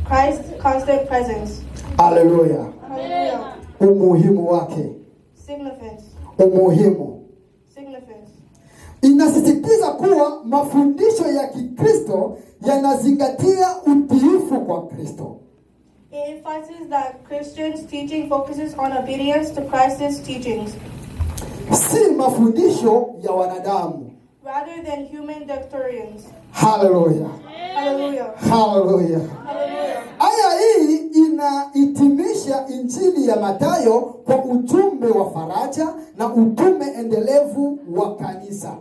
Christ's constant presence. Haleluya. Hallelujah. Umuhimu wake. Significance. Umuhimu. Significance. Inasisitiza kuwa mafundisho ya Kikristo yanazingatia utiifu kwa Kristo. It emphasizes that Christians' teaching focuses on obedience to Christ's teachings, Si mafundisho ya wanadamu. rather than human doctrines. Haleluya. Hallelujah. Haleluya. Hallelujah. Aya hii inahitimisha Injili ya Mathayo kwa ujumbe wa faraja na utume endelevu wa kanisa.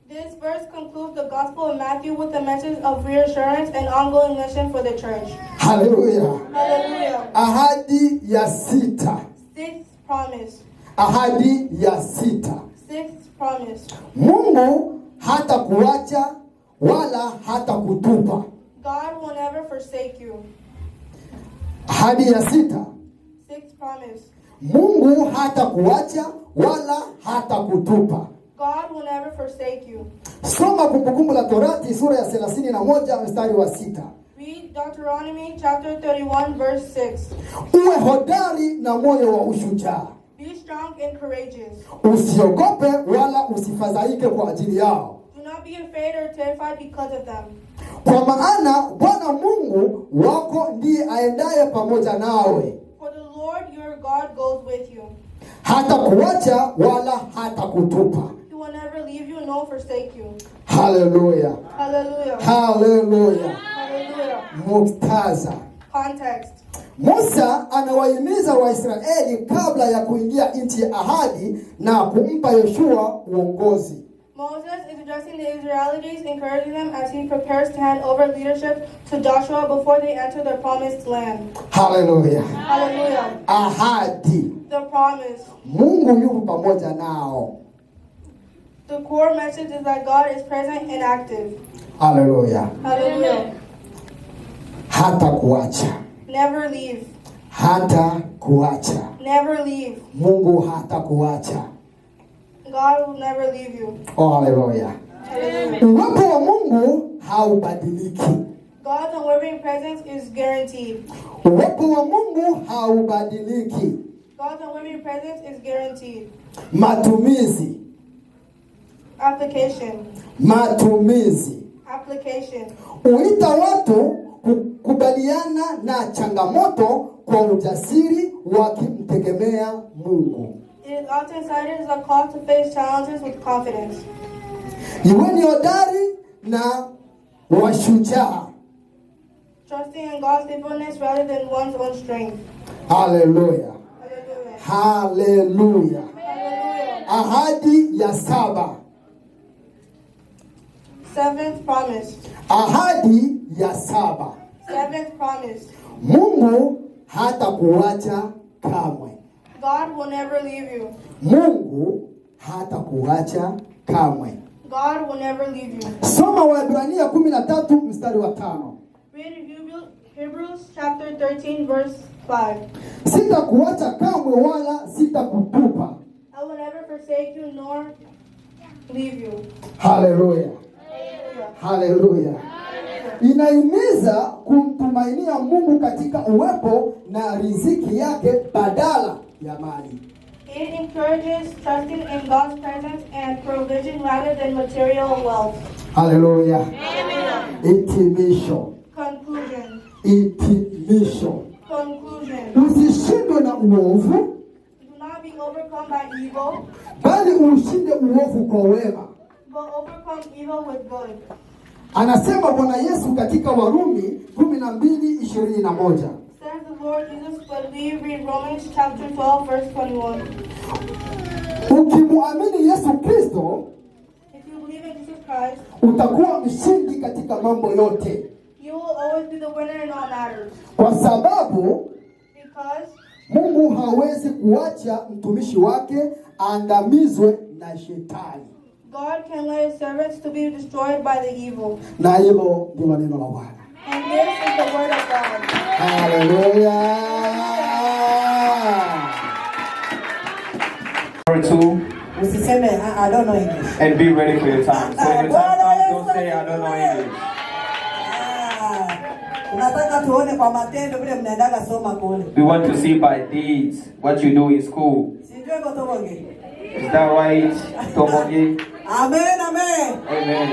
This verse concludes the Gospel of Matthew with a message of reassurance and ongoing mission for the church. Haleluya. Hallelujah. Ahadi ya 6. Sixth promise. Ahadi ya 6. Sixth promise. Mungu hata kuacha wala hata kutupa. God will never forsake you. Ahadi ya 6. Sixth promise. Mungu hata kuacha wala hata kutupa. God will never forsake you. Soma Kumbukumbu la Torati sura ya 31 mstari wa 6. Read Deuteronomy chapter 31 verse 6. Uwe hodari na moyo wa ushujaa. Be strong and courageous. Usiogope wala usifadhaike kwa ajili yao. Do not be afraid or terrified because of them. Kwa maana Bwana Mungu wako ndiye aendaye pamoja nawe. For the Lord your God goes with you. Hata kuacha wala hata kutupa. He will never leave you nor forsake you. Haleluya. Hallelujah. Haleluya. Hallelujah. Muktadha. Context. Musa anawahimiza Waisraeli kabla ya kuingia nchi ya ahadi na kumpa Yoshua uongozi. Moses is addressing the Israelites, encouraging them as he prepares to hand over leadership to Joshua before they enter the promised land. Haleluya. Hallelujah. Ahadi. The promise. Mungu yupo pamoja nao. The core message is that God is present and active. Haleluya. Hallelujah. Hata kuacha. Never leave. hata kuacha. Never leave. Mungu hata kuacha. God will never leave you. Oh, haleluya. Uwepo wa Mungu haubadiliki. God's unwavering presence is guaranteed. Uwepo wa Mungu haubadiliki. God's unwavering presence is guaranteed. Matumizi. Application. Matumizi. Application. Uita watu kukubaliana na changamoto kwa ujasiri wakimtegemea Mungu. It is often cited as a call to face challenges with confidence. Iweni hodari na washujaa. Trusting in God's faithfulness rather than one's own strength. Haleluya. Hallelujah. Haleluya. Hallelujah. Ahadi ya 7. Seventh promise. Ahadi ya 7. Seventh promise. Mungu hata kuacha kamwe. God will never leave you. Mungu hata kuacha kamwe. God will never leave you. Soma Waebrania 13 mstari wa 5. Read Hebrews chapter 13 verse 5. Sitakuacha kamwe wala sitakutupa. I will never forsake you nor leave you. Haleluya. Haleluya. Inahimiza kumtumainia Mungu katika uwepo na riziki yake badala ya mali. It encourages trusting in God's presence and provision rather than material wealth. Haleluya. Amen. Hitimisho. Conclusion. Hitimisho. Conclusion. Usishindwe na uovu, Do not be overcome by evil, bali ushinde uovu kwa wema. but overcome evil with good. Anasema Bwana Yesu katika Warumi 12:21. Says the Lord Jesus when we read Romans chapter 12 verse 21. Ukimuamini Yesu Kristo, If you believe in Jesus Christ, utakuwa mshindi katika mambo yote. you will always be the winner in all matters. Kwa sababu Because Mungu hawezi kuacha mtumishi wake aangamizwe na shetani. God can let his servants to be destroyed by the evil. Na hilo ndilo neno la Bwana. And this is the word of God. Haleluya. Number 2, Usiseme I don't know English. and be ready for your time. So when your time comes, don't say I don't know English. Tunataka tuone kwa matendo vile mnaendaga soma kule. We want to see by deeds what you do in school. Sijui kotoboge. Is that right, Tomogi? Amen, amen. Amen.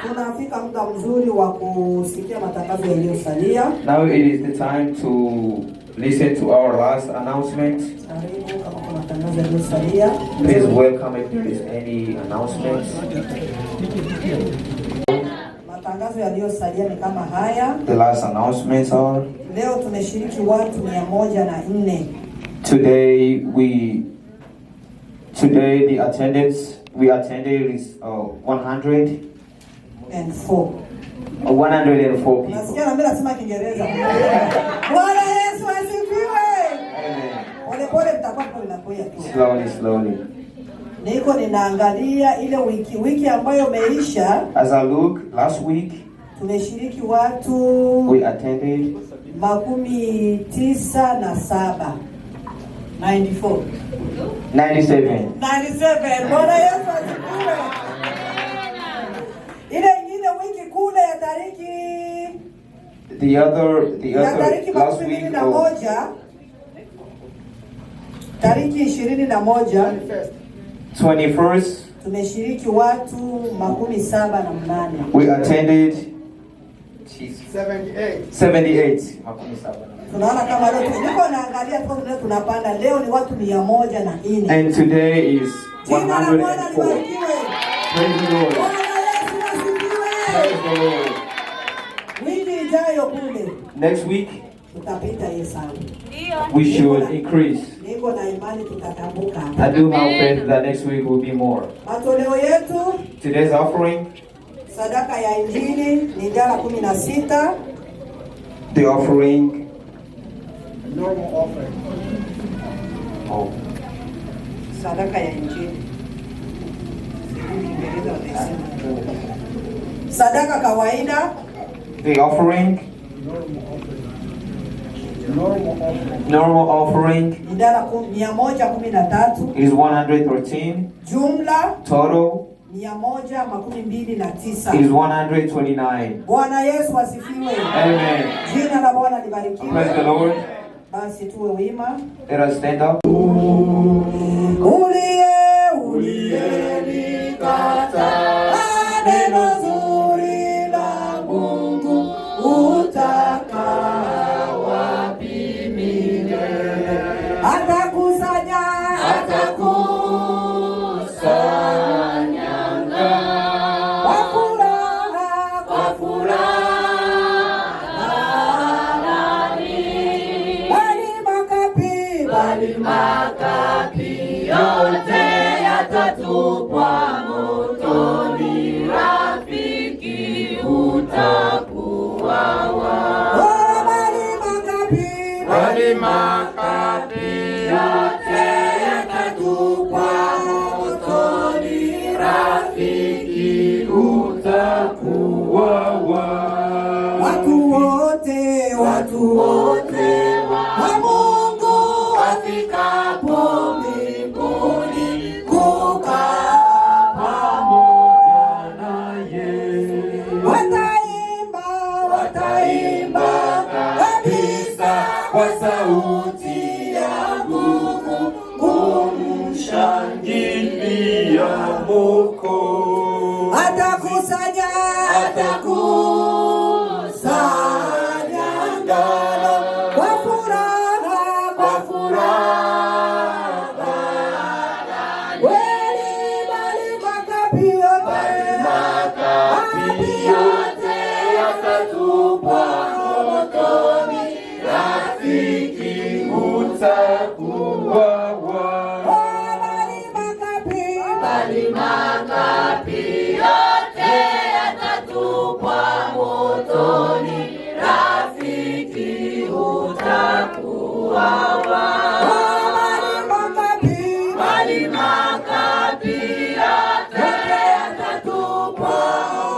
Tunafika muda mzuri wa kusikia matangazo yaliyosalia. Now it is the time to listen to our last announcement. Karibu kama kuna matangazo yaliyosalia. Please welcome if there is any announcement. Matangazo yaliyosalia ni kama haya. The last announcements are: Leo tumeshiriki watu 104. Today the attendance we attended is 104. 104 people. Nasikia na mimi nasema Kiingereza. Bwana Yesu asifiwe. Amen. Pole pole mtakuwa mnakuja tu. Slowly. Niko ninaangalia ile wiki ambayo imeisha. As I look, last week tumeshiriki watu we attended 97. 94. 97. 97. Bwana Yesu asifiwe. Ile nyingine wiki kule ya tariki The other last week tariki 21 21st tumeshiriki watu 78. we attended 78. Tunaona kama leo niko naangalia tu tunapanda leo ni watu 104. And today is 104. Praise the Lord. Praise the Lord. Wiki ijayo kule Next week tutapita hiyo sana. we should increase. Niko na imani tutatambuka. I do have faith that next week will be more. Matoleo yetu Today's offering, sadaka ya injili ni $16. the offering, Normal offering. oh, Sadaka ya injili. Sadaka kawaida the offering, Normal offering idara 113. is 113. Jumla Total 129. is 129. Bwana Yesu asifiwe. Amen. Jina la Bwana libarikiwe. Praise the Lord. Basi tuwe wima. Let us stand up. Neno zuri la Mungu utakaa wapi milele? Atakusanya kwa furaha, bali makapi yote yatatupwa motoni, rafiki utakuwa wao. Bali makapi yote yatatupwa motoni, rafiki utakuwa wao. Watu wote wa Mungu wafikapo mbinguni kukaa pamoja naye, wataimba kabisa kwa sauti ya nguvu kumshangilia Mwokozi. Atakusanya ngano kwa furaha, bali makapi yote yatatupwa motoni, rafiki utakuwa wao. Bali makapi yote yatatupwa motoni, rafiki utakuwa wao. Bali makapi yote yatatupwa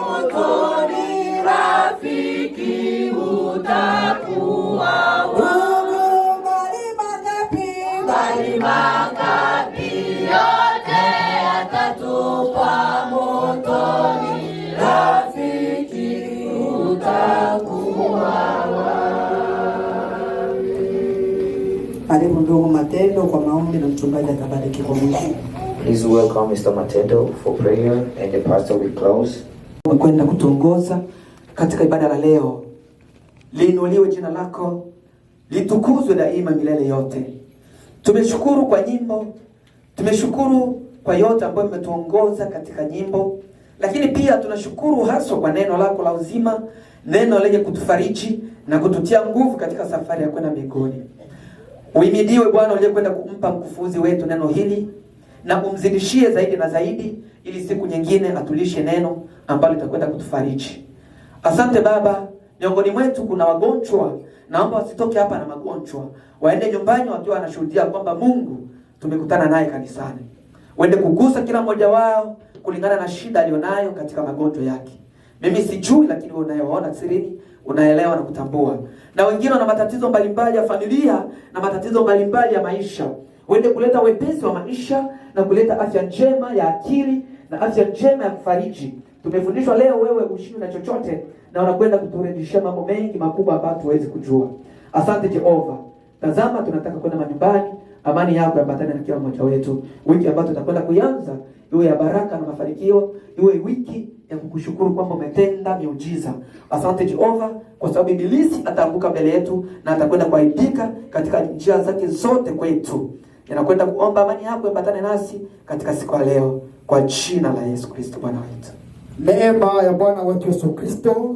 motoni, rafiki utakuwa wao. Bali makapi yote yatatupwa motoni, rafiki utakuwa wapi? Karibu ndugu Matendo kwa maombi na mchungaji atabariki kwa mwisho. Please welcome Mr. Matendo for prayer and the pastor will close. Kwenda kutuongoza katika ibada la leo. Liinuliwe jina lako, litukuzwe daima milele yote. Tumeshukuru kwa nyimbo, tumeshukuru kwa yote ambayo umetuongoza katika nyimbo, lakini pia tunashukuru hasa kwa neno lako la uzima, neno lenye kutufariji na kututia nguvu katika safari ya kwenda mbinguni. Uhimidiwe Bwana uliyekwenda kumpa mkufunzi wetu neno hili, na umzidishie zaidi na zaidi, ili siku nyingine atulishe neno ambalo litakwenda kutufariji. Asante Baba, miongoni mwetu kuna wagonjwa, naomba wasitoke hapa na magonjwa, waende nyumbani wakiwa wanashuhudia kwamba Mungu tumekutana naye kanisani. Uende kugusa kila mmoja wao kulingana na shida alionayo katika magonjwa yake. Mimi sijui, lakini wewe unayeona sirini, unaelewa na kutambua. Na wengine wana matatizo mbalimbali ya familia na matatizo mbalimbali ya maisha. Uende kuleta wepesi wa maisha na kuleta afya njema ya akili na afya njema ya kufariji. Tumefundishwa leo wewe ushindi na chochote, na unakwenda kuturejeshia mambo mengi makubwa ambayo tuwezi kujua. Asante Jehova. Tazama tunataka kwenda manyumbani, amani yako yapatane na kila mmoja wetu. Wiki ambayo tutakwenda kuanza iwe ya baraka na mafanikio, iwe wiki ya kukushukuru kwamba umetenda miujiza. Asante Jehova, kwa sababu ibilisi ataanguka mbele yetu na atakwenda kuaibika katika njia zake zote kwetu. Ninakwenda kuomba amani yako yapatane nasi katika siku ya leo, kwa jina la Yesu Kristo Bwana wetu. Neema ya Bwana wetu Yesu Kristo,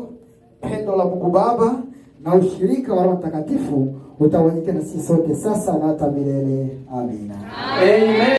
pendo la Mungu Baba na ushirika wa Roho Mtakatifu utawanyike na sisi sote sasa na hata milele. Amina. Amen.